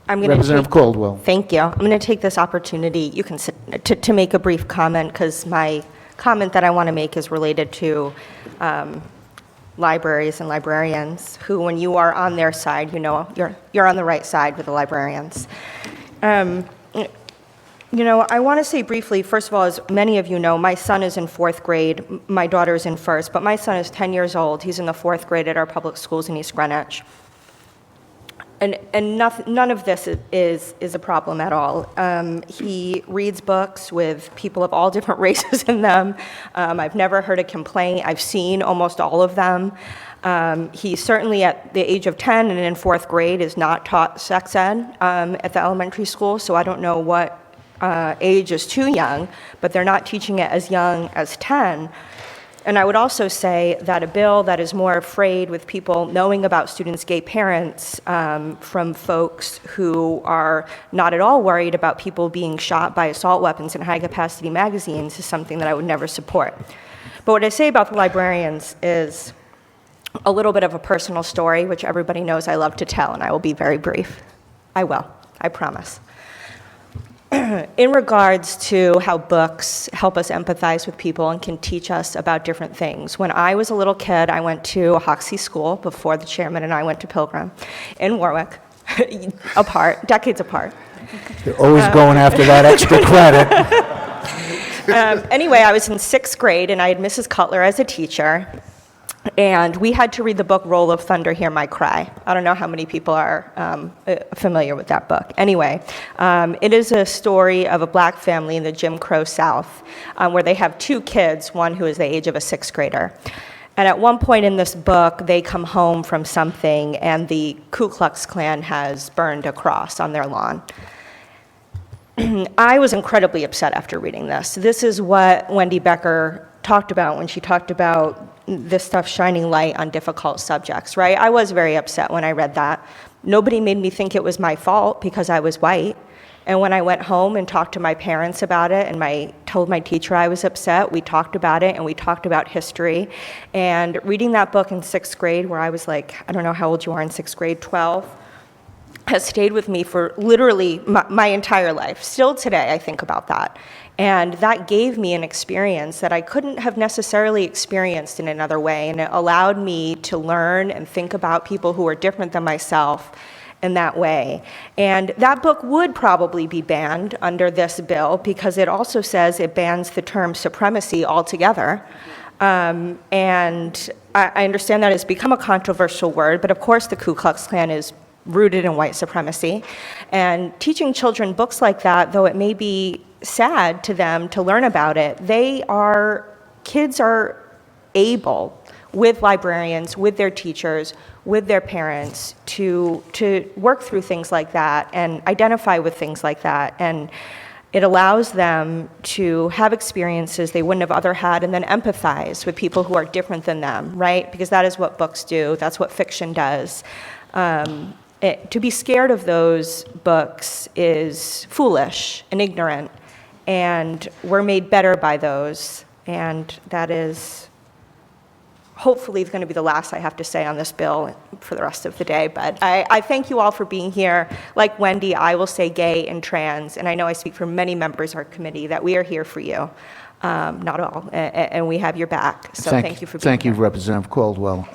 I'm going Representative Caldwell. Thank you. I'm going to take this opportunity, you can sit, to make a brief comment, because my comment that I want to make is related to libraries and librarians, who, when you are on their side, you know you're on the right side with the librarians. You know, I want to say briefly, first of all, as many of you know, my son is in 4th grade, my daughter's in 1st, but my son is 10 years old. He's in the 4th grade at our public schools in East Greenwich. And none of this is a problem at all. He reads books with people of all different races in them. I've never heard a complaint. I've seen almost all of them. He certainly, at the age of 10 and in 4th grade, is not taught sex ed at the elementary school, so I don't know what age is too young, but they're not teaching it as young as 10. And I would also say that a bill that is more afraid with people knowing about students' gay parents from folks who are not at all worried about people being shot by assault weapons in high-capacity magazines is something that I would never support. But what I say about the librarians is a little bit of a personal story, which everybody knows I love to tell, and I will be very brief. I will, I promise. In regards to how books help us empathize with people and can teach us about different things. When I was a little kid, I went to Hoxie School before the chairman and I went to Pilgrim in Warwick, decades apart. You're always going after that extra credit. Anyway, I was in 6th grade and I had Mrs. Cutler as a teacher. And we had to read the book Roll of Thunder, Hear My Cry. I don't know how many people are familiar with that book. Anyway, it is a story of a black family in the Jim Crow South where they have 2 kids, one who is the age of a 6th grader. And at one point in this book, they come home from something and the Ku Klux Klan has burned a cross on their lawn. I was incredibly upset after reading this. This is what Wendy Becker talked about when she talked about this stuff shining light on difficult subjects, right? I was very upset when I read that. Nobody made me think it was my fault because I was white. And when I went home and talked to my parents about it and told my teacher I was upset, we talked about it and we talked about history. And reading that book in 6th grade, where I was like, I don't know how old you are in 6th grade, 12, has stayed with me for literally my entire life. Still today, I think about that. And that gave me an experience that I couldn't have necessarily experienced in another way. And it allowed me to learn and think about people who are different than myself in that way. And that book would probably be banned under this bill because it also says it bans the term supremacy altogether. And I understand that has become a controversial word, but of course the Ku Klux Klan is rooted in white supremacy. And teaching children books like that, though it may be sad to them to learn about it, kids are able, with librarians, with their teachers, with their parents, to work through things like that and identify with things like that. And it allows them to have experiences they wouldn't have other had and then empathize with people who are different than them, right? Because that is what books do. That's what fiction does. To be scared of those books is foolish and ignorant, and we're made better by those, and that is hopefully going to be the last I have to say on this bill for the rest of the day. But I thank you all for being here. Like Wendy, I will say gay and trans, and I know I speak for many members of our committee, that we are here for you, not all, and we have your back. So thank you for being here. Thank you, Representative Caldwell.